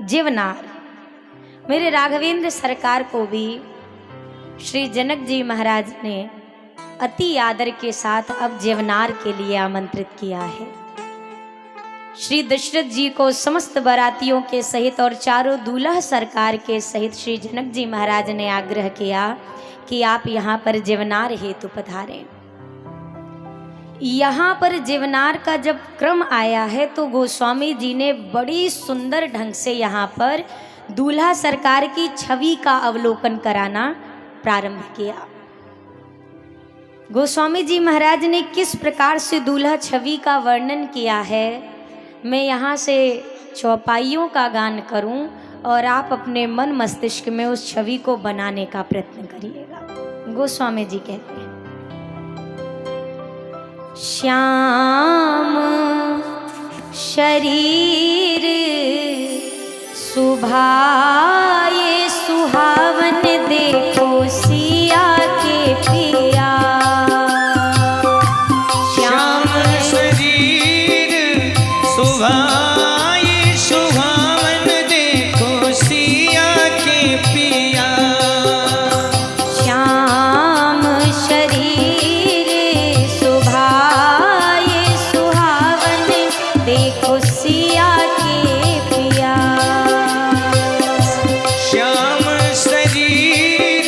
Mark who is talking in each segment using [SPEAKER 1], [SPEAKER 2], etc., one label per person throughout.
[SPEAKER 1] जीवनार। मेरे राघवेंद्र सरकार को भी श्री जनक जी महाराज ने अति आदर के साथ अब जीवनार के लिए आमंत्रित किया है। श्री दशरथ जी को समस्त बारातियों के सहित और चारों दूल्हा सरकार के सहित श्री जनक जी महाराज ने आग्रह किया कि आप यहाँ पर जीवनार हेतु पधारें। यहाँ पर जीवनार का जब क्रम आया है तो गोस्वामी जी ने बड़ी सुंदर ढंग से यहाँ पर दूल्हा सरकार की छवि का अवलोकन कराना प्रारंभ किया। गोस्वामी जी महाराज ने किस प्रकार से दूल्हा छवि का वर्णन किया है, मैं यहाँ से चौपाइयों का गान करूं और आप अपने मन मस्तिष्क में उस छवि को बनाने का प्रयत्न करिएगा। गोस्वामी जी कहते हैं, श्याम शरीर सुभाए सुहावन देखो सिया के पिया।
[SPEAKER 2] श्याम शरीर सुभाए सुहावन देखो सिया के पिया।
[SPEAKER 1] श्याम शरीर सुभाए सुहावन देखो सिया के पिया।
[SPEAKER 2] श्याम शरीर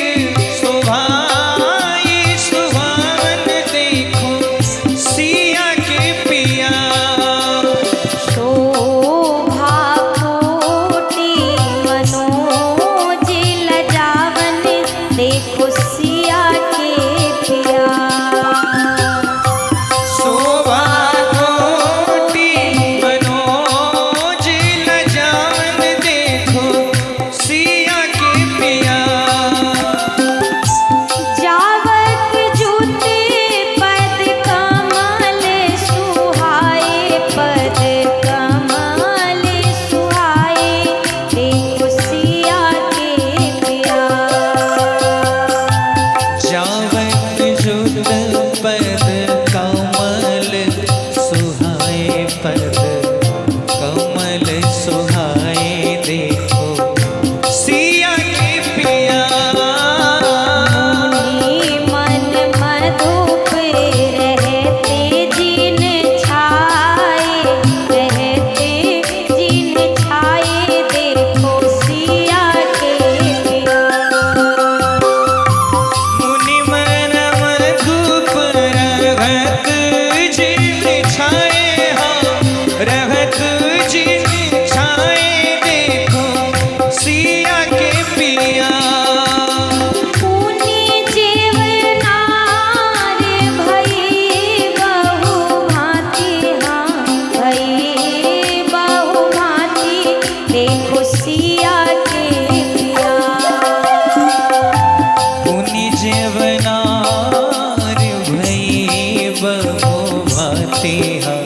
[SPEAKER 2] सुभाए सुहावन देखो सिया के पिया।
[SPEAKER 1] शोभा कोटि मनोज लजावन देखो सिया के पिया।
[SPEAKER 2] शोभा कोटि मनोज लजावन देखो सिया के पिया।
[SPEAKER 1] जावक जूते पद कमल सुहाए पद कमल सुहाए देखो सिया के पिया।
[SPEAKER 2] जावत जुत पद कमल सुहाए पद कमल सुहाए देखो सिया के पिया।
[SPEAKER 1] मुनि मन मधुप रहते जिन छाए रहते जिन छाए देखो सिया के पिया।
[SPEAKER 2] मुनि मन मधुप रहत जिन छाए हाँ रहत जिन छाए देखो सिया के पिया।
[SPEAKER 1] पुनि जीवनार भई बहु भांति हाँ भई बहु भांति देखो सिया के पिया।
[SPEAKER 2] पुनि जीवनार भई बहु भांति हाँ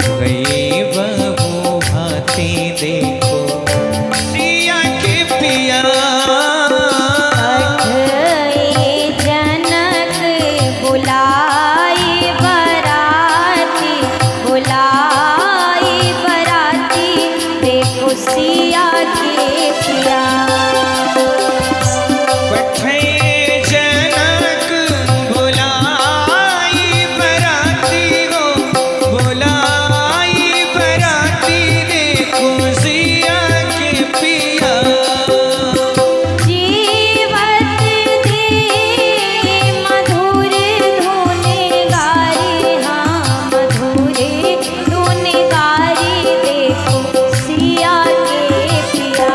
[SPEAKER 2] भई बहु भांति देखो सिया के पिया।
[SPEAKER 1] अठे जनक बुलाई बराती बुलाई बराती देखो सिया के पिया।
[SPEAKER 2] पठे जनक बुलाई बराती हो बुलाई बराती देखो सिया के पिया।
[SPEAKER 1] जीवत दे मधुर धुन गारी हाँ मधुर धुन गारी देखो सिया के पिया।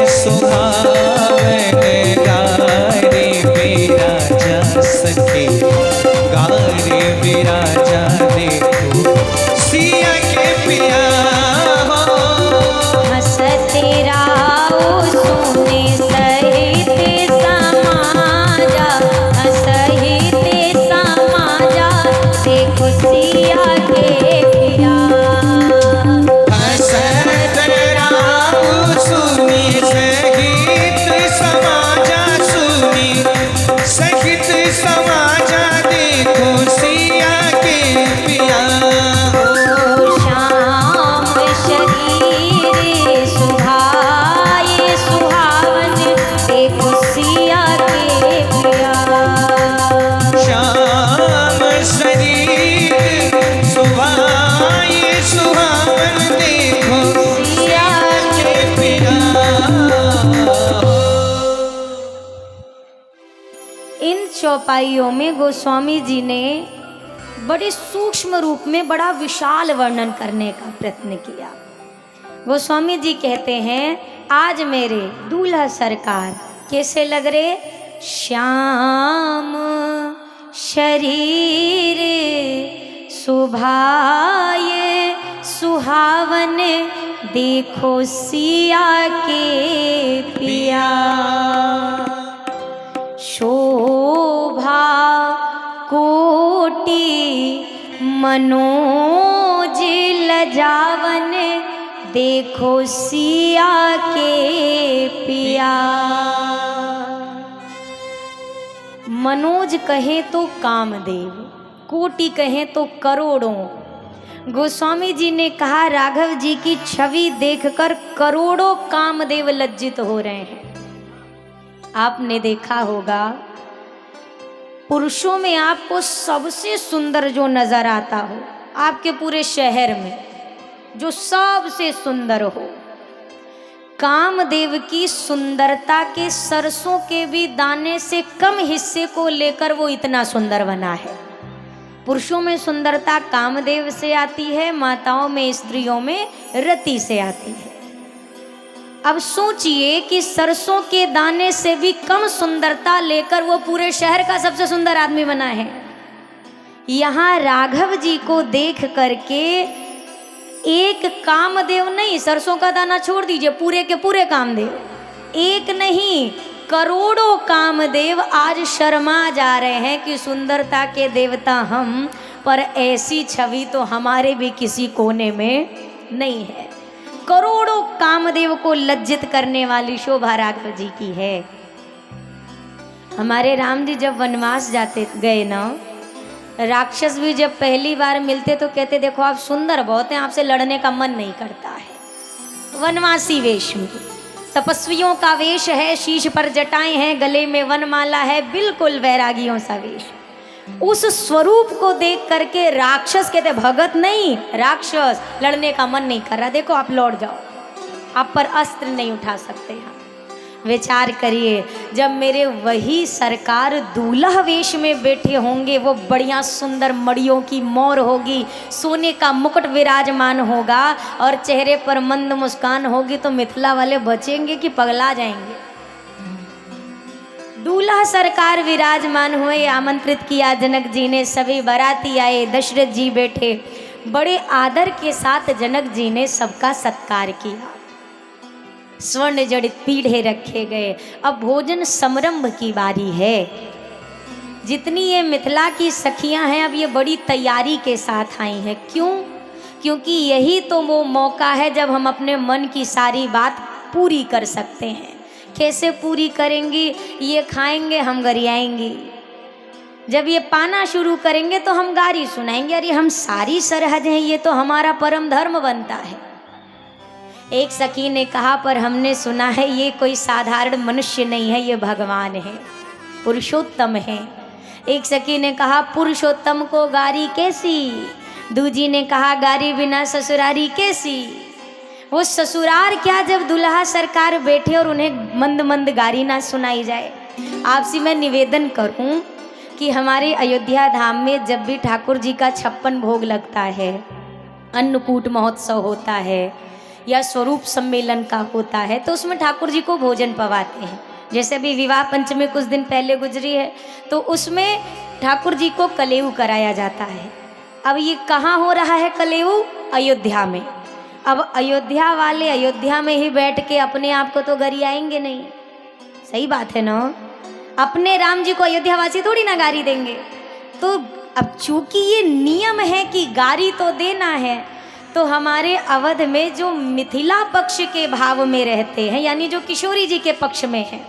[SPEAKER 2] सुहावन गारे विराजा सखी गारे विराजा देखो सिया के पिया हो
[SPEAKER 1] हंसते राहो सोने सहित समाजा हंसहित समाजा देखो सिया के पिया
[SPEAKER 2] हसत राम सुनी सहित समाजा सुनी सहित समाजा देखो सिया के पिया
[SPEAKER 1] ओ श्याम शरीर सुहाए सुहावन देखो सिया के पिया
[SPEAKER 2] श्याम शरीर सुहाए सुहावन देखो सिया के पिया।
[SPEAKER 1] इन चौपाइयों में गोस्वामी जी ने बड़े सूक्ष्म रूप में बड़ा विशाल वर्णन करने का प्रयत्न किया। गोस्वामी जी कहते हैं आज मेरे दूल्हा सरकार कैसे लग रहे, श्याम शरीर सुभाए सुहावन देखो सिया के पिया शोभा कोटि मनोज लजावन देखो सिया के पिया। मनोज कहे तो कामदेव, कोटि कहे तो करोड़ों। गोस्वामी जी ने कहा राघव जी की छवि देखकर करोड़ों कामदेव लज्जित हो रहे हैं। आपने देखा होगा पुरुषों में आपको सबसे सुंदर जो नजर आता हो, आपके पूरे शहर में जो सबसे सुंदर हो, कामदेव की सुंदरता के सरसों के भी दाने से कम हिस्से को लेकर वो इतना सुंदर बना है। पुरुषों में सुंदरता कामदेव से आती है, माताओं में स्त्रियों में रति से आती है। अब सोचिए कि सरसों के दाने से भी कम सुंदरता लेकर वो पूरे शहर का सबसे सुंदर आदमी बना है। यहाँ राघव जी को देख करके एक कामदेव नहीं, सरसों का दाना छोड़ दीजिए, पूरे के पूरे कामदेव, एक नहीं करोड़ों कामदेव आज शर्मा जा रहे हैं कि सुंदरता के देवता हम, पर ऐसी छवि तो हमारे भी किसी कोने में नहीं है। करोड़ों कामदेव को लज्जित करने वाली शोभा राघव जी की है। हमारे राम जी जब वनवास जाते गए ना, राक्षस भी जब पहली बार मिलते तो कहते देखो आप सुंदर बहुत हैं, आपसे लड़ने का मन नहीं करता है। वनवासी वेश में, तपस्वियों का वेश है, शीश पर जटाएं हैं, गले में वनमाला है, बिल्कुल वैरागियों सा वेश। उस स्वरूप को देख करके राक्षस कहते भगत नहीं, राक्षस, लड़ने का मन नहीं कर रहा, देखो आप लौट जाओ, आप पर अस्त्र नहीं उठा सकते हैं। विचार करिए, जब मेरे वही सरकार दूल्हा वेश में बैठे होंगे, वो बढ़िया सुंदर मड़ियों की मोर होगी, सोने का मुकुट विराजमान होगा और चेहरे पर मंद मुस्कान होगी, तो मिथिला वाले बचेंगे कि पगला जाएंगे। दूल्हा सरकार विराजमान हुए, आमंत्रित किया जनक जी ने, सभी बाराती आए, दशरथ जी बैठे, बड़े आदर के साथ जनक जी ने सबका सत्कार किया। स्वर्ण जड़ित पीढ़े रखे गए। अब भोजन समारंभ की बारी है। जितनी ये मिथिला की सखियां हैं, अब ये बड़ी तैयारी के साथ आई हैं। क्यों? क्योंकि यही तो वो मौका है जब हम अपने मन की सारी बात पूरी कर सकते हैं। कैसे पूरी करेंगी? ये खाएंगे हम गरियाएंगे, जब ये पाना शुरू करेंगे तो हम गारी सुनाएंगे, अरे हम सारी सरहद हैं, ये तो हमारा परम धर्म बनता है। एक सखी ने कहा पर हमने सुना है ये कोई साधारण मनुष्य नहीं है, ये भगवान है, पुरुषोत्तम है। एक सखी ने कहा पुरुषोत्तम को गारी कैसी? दूजी ने कहा गारी बिना ससुरारी कैसी? वो ससुरार क्या जब दुल्हा सरकार बैठे और उन्हें मंद मंद गारी ना सुनाई जाए। आपसे मैं निवेदन करूं कि हमारे अयोध्या धाम में जब भी ठाकुर जी का 56 भोग लगता है, अन्नकूट महोत्सव होता है, या स्वरूप सम्मेलन का होता है तो उसमें ठाकुर जी को भोजन पवाते हैं। जैसे अभी विवाह पंचमी कुछ दिन पहले गुजरी है तो उसमें ठाकुर जी को कलेऊ कराया जाता है। अब ये कहाँ हो रहा है कलेऊ? अयोध्या में। अब अयोध्या वाले अयोध्या में ही बैठ के अपने आप को तो गरियाएंगे नहीं, सही बात है ना। अपने राम जी को अयोध्या वासी थोड़ी ना गारी देंगे। तो अब चूंकि ये नियम है कि गारी तो देना है, तो हमारे अवध में जो मिथिला पक्ष के भाव में रहते हैं, यानी जो किशोरी जी के पक्ष में हैं,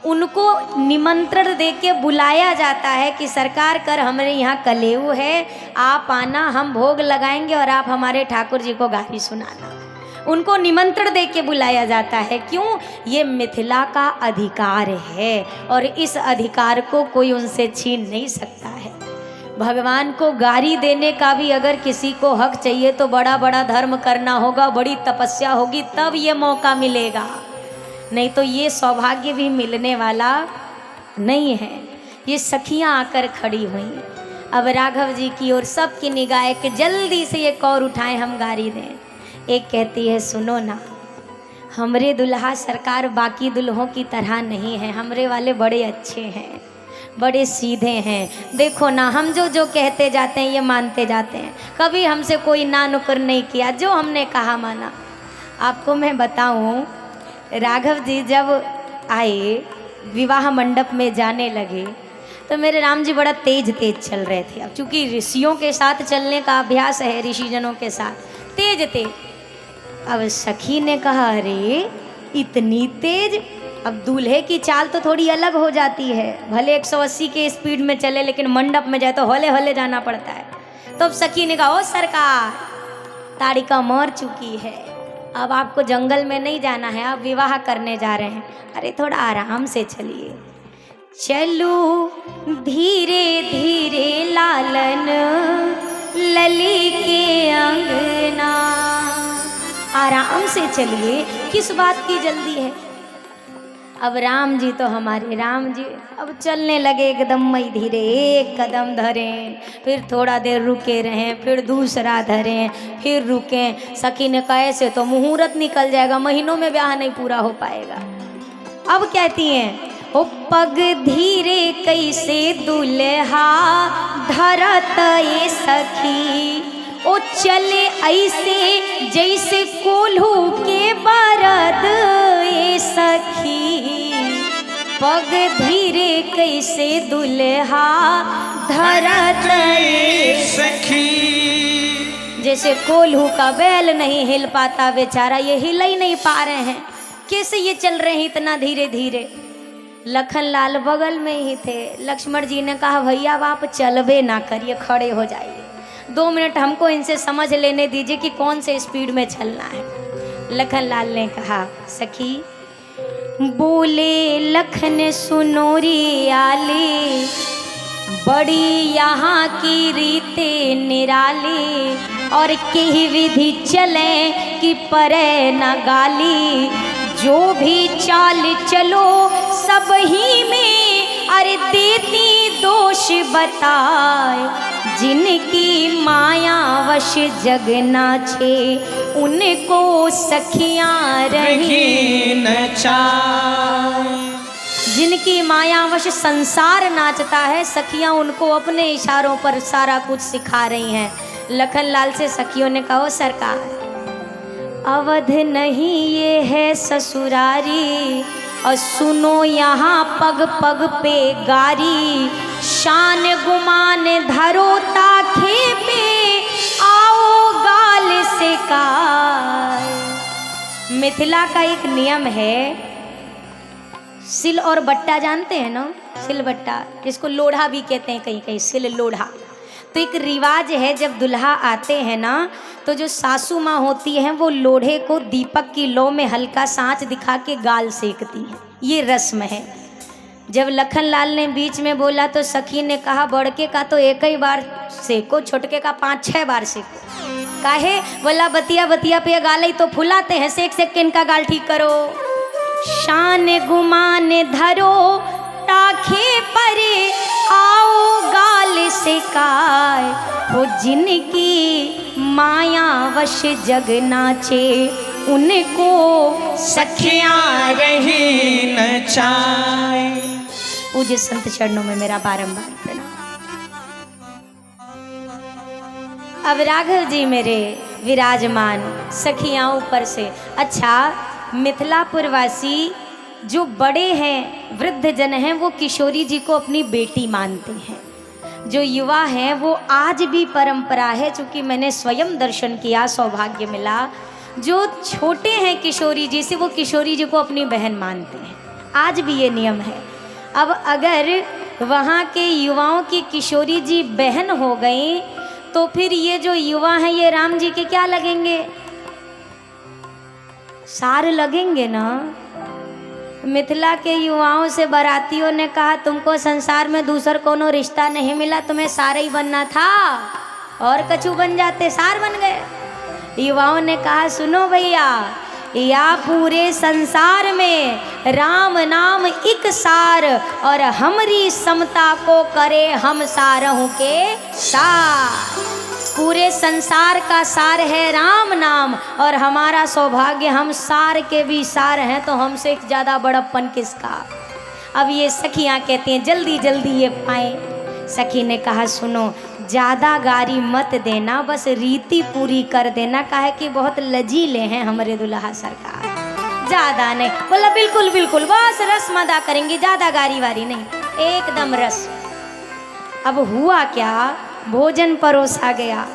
[SPEAKER 1] उनको निमंत्रण दे के बुलाया जाता है कि सरकार कर हमारे यहाँ कलेऊ है, आप आना, हम भोग लगाएंगे और आप हमारे ठाकुर जी को गारी सुनाना। उनको निमंत्रण दे के बुलाया जाता है। क्यों? ये मिथिला का अधिकार है और इस अधिकार को कोई उनसे छीन नहीं सकता है। भगवान को गारी देने का भी अगर किसी को हक चाहिए तो बड़ा बड़ा धर्म करना होगा, बड़ी तपस्या होगी, तब ये मौका मिलेगा, नहीं तो ये सौभाग्य भी मिलने वाला नहीं है। ये सखियां आकर खड़ी हुई। अब राघव जी की ओर सबकी निगाह के जल्दी से ये कौर उठाएं, हम गारी दें। एक कहती है, सुनो ना, हमरे दुल्हा सरकार बाकी दुल्हों की तरह नहीं है, हमरे वाले बड़े अच्छे हैं, बड़े सीधे हैं। देखो ना, हम जो जो कहते जाते हैं ये मानते जाते हैं, कभी हमसे कोई ना नुकर नहीं किया, जो हमने कहा माना। आपको मैं बताऊं, राघव जी जब आए विवाह मंडप में जाने लगे तो मेरे राम जी बड़ा तेज तेज चल रहे थे। अब चूंकि ऋषियों के साथ चलने का अभ्यास है, ऋषिजनों के साथ तेज तेज। अब सखी ने कहा, अरे इतनी तेज? अब दूल्हे की चाल तो थोड़ी अलग हो जाती है, भले 180 के स्पीड में चले लेकिन मंडप में जाए तो हौले हौले जाना पड़ता है। तो अब सखी ने कहा, ओ सरकार, ताड़िका मर चुकी है, अब आपको जंगल में नहीं जाना है, आप विवाह करने जा रहे हैं, अरे थोड़ा आराम से चलिए। चलू धीरे धीरे लालन लली के अंगना, आराम से चलिए, किस बात की जल्दी है। अब राम जी तो हमारे राम जी अब चलने लगे एकदम मई धीरे, एक कदम धरें, फिर थोड़ा देर रुके रहें, फिर दूसरा धरें, फिर रुकें। सखी ने कहा, ऐसे तो मुहूर्त निकल जाएगा, महीनों में ब्याह नहीं पूरा हो पाएगा। अब कहती हैं, ओ पग धीरे कैसे दुल्हा धरत ये सखी, ओ चले ऐसे जैसे कोल्हू के बरद ये सखी, पग धीरे कैसे दुल्हा धरत ये
[SPEAKER 2] सखी।
[SPEAKER 1] जैसे कोल्हू का बैल नहीं हिल पाता बेचारा, ये हिल ही नहीं पा रहे हैं, कैसे ये चल रहे हैं इतना धीरे धीरे। लखन लाल बगल में ही थे। लक्ष्मण जी ने कहा, भैया अब आप चलबे ना करिए, खड़े हो जाइए, 2 मिनट हमको इनसे समझ लेने दीजिए कि कौन से स्पीड में चलना है। लखन लाल ने कहा, सखी बोले लखन सुनोरी आली, बड़ी यहाँ की रीते निराली, और कही विधि चले कि परे न गाली, जो भी चाल चलो सब ही में, अरे देती दोष बताए, जिनकी माया वश जग नाचे, उनको सखियां रही
[SPEAKER 2] नचाए।
[SPEAKER 1] जिनकी मायावश संसार नाचता है, सखियां उनको अपने इशारों पर सारा कुछ सिखा रही हैं। लखन लाल से सखियों ने कहा, सरकार अवध नहीं ये है ससुरारी, और सुनो यहाँ पग पग पे गारी, शान गुमान धरो ताखे पे, आओ गाल से कार। मिथिला का एक नियम है, सिल और बट्टा जानते हैं ना, सिल बट्टा, जिसको लोढ़ा भी कहते हैं कहीं कहीं, सिल लोढ़ा। तो एक रिवाज है, जब दुल्हा आते हैं ना, तो जो सासू माँ होती हैं वो लोढ़े को दीपक की लो में हल्का सांच दिखा के गाल सेकती है, ये रस्म है। जब लखन लाल ने बीच में बोला तो सखी ने कहा, बड़के का तो एक ही बार सेको, छोटके का 5-6 बार सेको। काहे? बोला बतिया बतिया पे गाल ही तो फुलाते हैं, सेक सेक के इनका गाल ठीक करो। शान गुमान धरो ताखे परे, आओ गाल से काय हो, जिनकी माया वश जग नाचे, उनको
[SPEAKER 2] सखियां रही नचाए।
[SPEAKER 1] पूज्य संत चरणों में मेरा बारंबार प्रणाम। अब राघव जी मेरे विराजमान, सखियां ऊपर से। अच्छा, मिथिलापुर वासी जो बड़े हैं, वृद्ध जन हैं, वो किशोरी जी को अपनी बेटी मानते हैं। जो युवा हैं वो आज भी परंपरा है, चूँकि मैंने स्वयं दर्शन किया, सौभाग्य मिला। जो छोटे हैं किशोरी जी से, वो किशोरी जी को अपनी बहन मानते हैं। आज भी ये नियम है। अब अगर वहाँ के युवाओं की किशोरी जी बहन हो गई तो फिर ये जो युवा हैं ये राम जी के क्या लगेंगे? सार लगेंगे ना। मिथिला के युवाओं से बारातियों ने कहा, तुमको संसार में दूसर कोनो रिश्ता नहीं मिला, तुम्हें सार ही बनना था, और कछु बन जाते, सार बन गए। युवाओं ने कहा, सुनो भैया, या पूरे संसार में राम नाम एक सार, और हमरी समता को करे हम सारहु के सार। पूरे संसार का सार है राम नाम, और हमारा सौभाग्य हम सार के भी सार हैं, तो हमसे ज़्यादा बड़प्पन किसका। अब ये सखियाँ कहती हैं जल्दी जल्दी ये पाएँ। सखी ने कहा, सुनो, ज़्यादा गारी मत देना, बस रीति पूरी कर देना, काहे कि बहुत लजीले हैं हमारे दुल्हा सरकार, ज़्यादा नहीं। बोला बिल्कुल बिल्कुल, बस रस्म अदा करेंगे, ज़्यादा गारी वारी नहीं, एकदम रस। अब हुआ क्या, भोजन परोसा गया।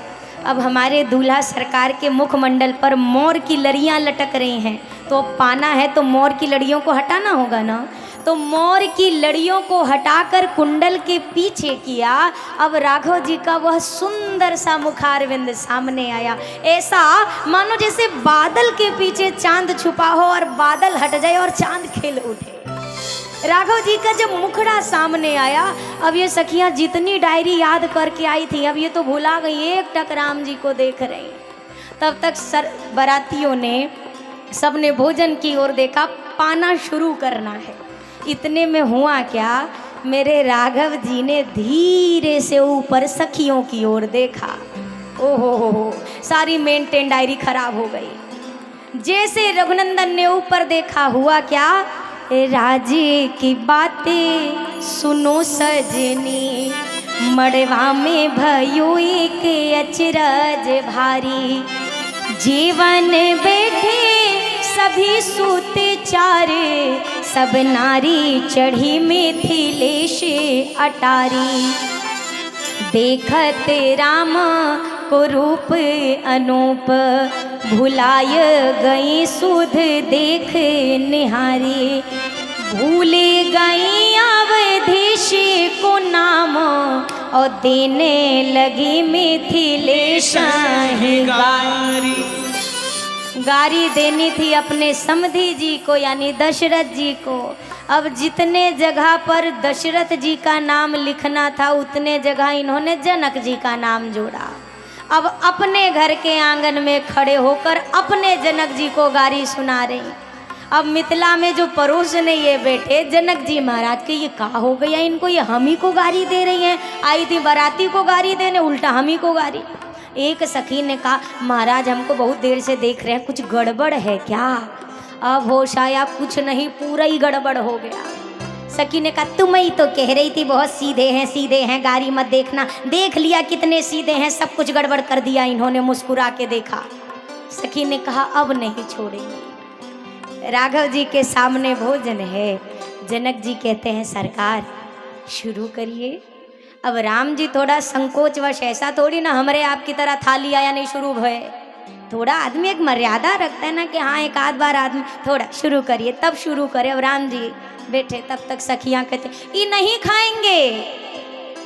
[SPEAKER 1] अब हमारे दूल्हा सरकार के मुखमंडल पर मोर की लड़ियाँ लटक रही हैं, तो पाना है तो मोर की लड़ियों को हटाना होगा ना। तो मोर की लड़ियों को हटाकर कुंडल के पीछे किया। अब राघव जी का वह सुंदर सा मुखारविंद सामने आया, ऐसा मानो जैसे बादल के पीछे चांद छुपा हो और बादल हट जाए और चांद खिल उठे। राघव जी का जब मुखड़ा सामने आया, अब ये सखियां जितनी डायरी याद करके आई थी, अब ये तो भुला गई, एक टक राम जी को देख रही। तब तक बारातियों ने सबने भोजन की ओर देखा, पाना शुरू करना है। इतने में हुआ क्या, मेरे राघव जी ने धीरे से ऊपर सखियों की ओर देखा। ओहो हो, सारी मेंटेन डायरी खराब हो गई। जैसे रघुनंदन ने ऊपर देखा, हुआ क्या, राजे की बातें सुनो सजनी, मड़वा में भयो एक अचरज भारी, जीवन बैठे सभी सूते चारे, सब नारी चढ़ी मिथिलेश अटारी, देखत राम को रूप अनूप, भुलाय गई सुध देख निहारी, भूले गई अवधेश को नाम, और देने लगी मिथिलेश गारी। गारी देनी थी अपने समधी जी को, यानी दशरथ जी को। अब जितने जगह पर दशरथ जी का नाम लिखना था, उतने जगह इन्होंने जनक जी का नाम जोड़ा। अब अपने घर के आंगन में खड़े होकर अपने जनक जी को गारी सुना रही। अब मिथिला में जो पड़ोसने ये बैठे, जनक जी महाराज के ये कहा हो गया इनको, ये हम ही को गारी दे रही हैं। आई थी बाराती को गारी देने, उल्टा हम ही को गारी। एक सखी ने कहा, महाराज हमको बहुत देर से देख रहे हैं, कुछ गड़बड़ है क्या? अब होश आया, कुछ नहीं, पूरा ही गड़बड़ हो गया। सखी ने कहा, तुम ही तो कह रही थी बहुत सीधे हैं, गारी मत देखना, देख लिया कितने सीधे हैं, सब कुछ गड़बड़ कर दिया इन्होंने, मुस्कुरा के देखा। सखी ने कहा, अब नहीं छोड़ेंगे। राघव जी के सामने भोजन है। जनक जी कहते हैं, सरकार शुरू करिए। अब राम जी थोड़ा संकोचवश, ऐसा थोड़ी ना हमारे आपकी तरह थाली आया नहीं शुरू भय, थोड़ा आदमी एक मर्यादा रखता है ना कि हाँ एक आध बार आदमी, थोड़ा शुरू करिए, तब शुरू करे। अब राम जी बैठे, तब तक सखियाँ कहते, ये नहीं खाएंगे।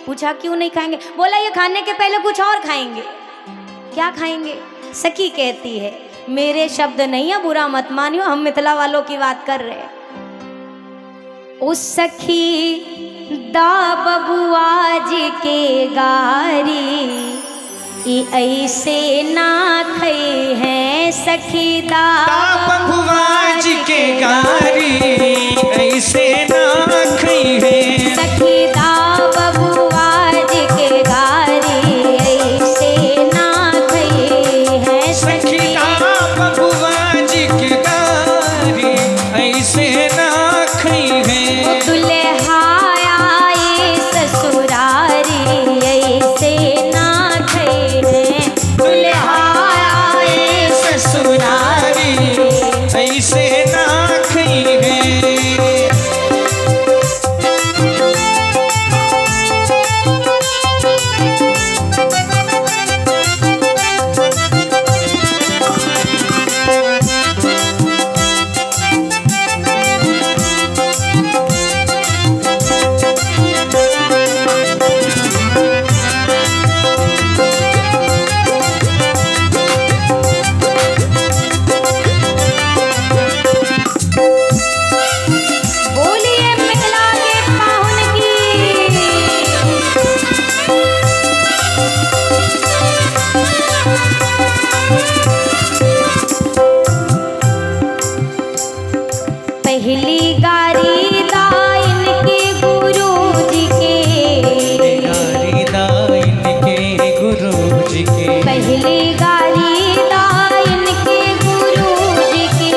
[SPEAKER 1] पूछा क्यों नहीं खाएंगे? बोला ये खाने के पहले कुछ और खाएंगे। क्या खाएंगे? सखी कहती है, मेरे शब्द नहीं है, बुरा मत मानियो, हम मिथिला वालों की बात कर रहे हैं। उस सखी दा बबुआ जी के गारी, ऐसे ना खई है सखी दा
[SPEAKER 2] बबुआ जी के गारी, ऐसे ना खई है
[SPEAKER 1] सखी दा बबुआ जी के गारी।
[SPEAKER 2] खई है।
[SPEAKER 1] दुल्हा आए ससुरारी ऐसे ना खई है। दुल्हा आए
[SPEAKER 2] ससुरारी ऐसे ना खई है।
[SPEAKER 1] बोलिए मिथिला के पाहुन की। पहली गारी दाइन के गुरुजी के।
[SPEAKER 2] गारी दाइन के गुरुजी के।
[SPEAKER 1] पहली गारी दाइन के गुरुजी के।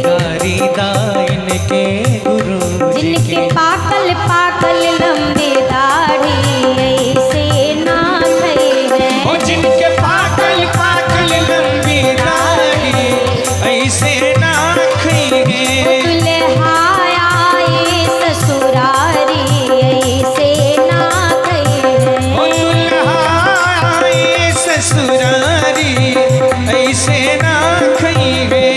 [SPEAKER 2] गारी दाइन के गुरुजी
[SPEAKER 1] जिनके
[SPEAKER 2] के।
[SPEAKER 1] पाकल पाकल लंबे दाढ़ी ऐसे ना खई है।
[SPEAKER 2] ओ जिनके पाकल पाकल लंबी दाढ़ी ऐसे ना खई है।
[SPEAKER 1] दुल्हा आए ससुरारी ऐसे ना खई है।
[SPEAKER 2] ओ दुल्हा आए ससुरारी ऐसे ना खई है।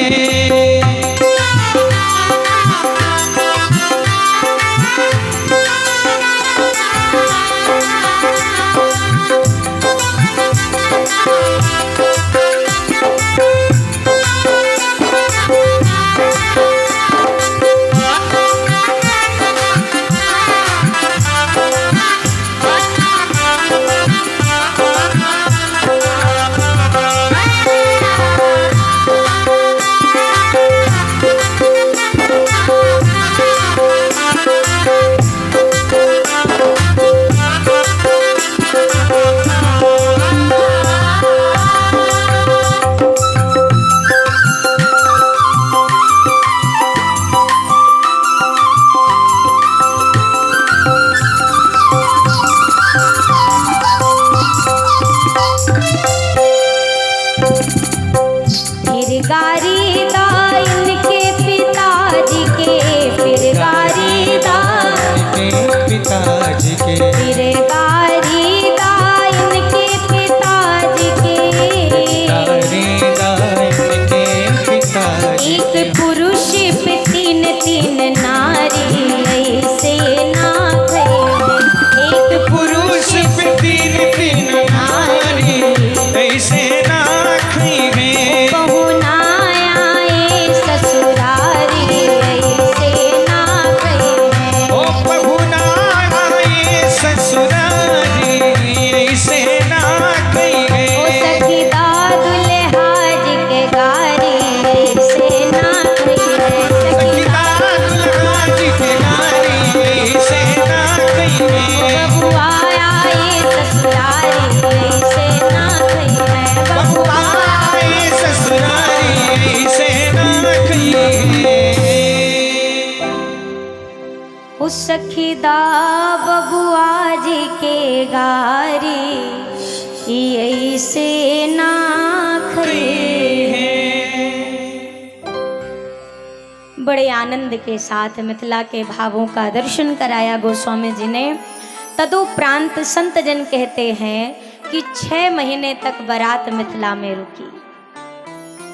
[SPEAKER 1] फिर गारी दाइन के पिताजी के। फिर गारी दाइन
[SPEAKER 2] के पिताजी के।
[SPEAKER 1] फिर गारी दाइन के पिताजी के।
[SPEAKER 2] गारी दाइन के पिताजी के।
[SPEAKER 1] एक पुरुष पे तीन तीन नारी ऐसे ना खई है। एक
[SPEAKER 2] पुरुष पे तीन तीन नारी ऐसे ना खई है।
[SPEAKER 1] बहुना आए ससुरारी ऐसे ना खई है।
[SPEAKER 2] ओ पहुना आए ससुरारी ऐसे ना खई है।
[SPEAKER 1] ओ सखी दुल्हा जी के गारी ऐसे ना खई है।
[SPEAKER 2] सखीदा दुल्हा जी के गारी ऐसे ना खई है।
[SPEAKER 1] बबुआ आए ससुरारी ऐसे ना खई है।
[SPEAKER 2] बबुआ आए ससुरारी ऐसे ना खई है।
[SPEAKER 1] उस सखीदा बबुआ जी के गारी ऐसे ना खई। बड़े आनंद के साथ मिथिला के भावों का दर्शन कराया गोस्वामी जी ने। तदुपरांत संत जन कहते हैं कि 6 महीने तक बारात मिथिला में रुकी।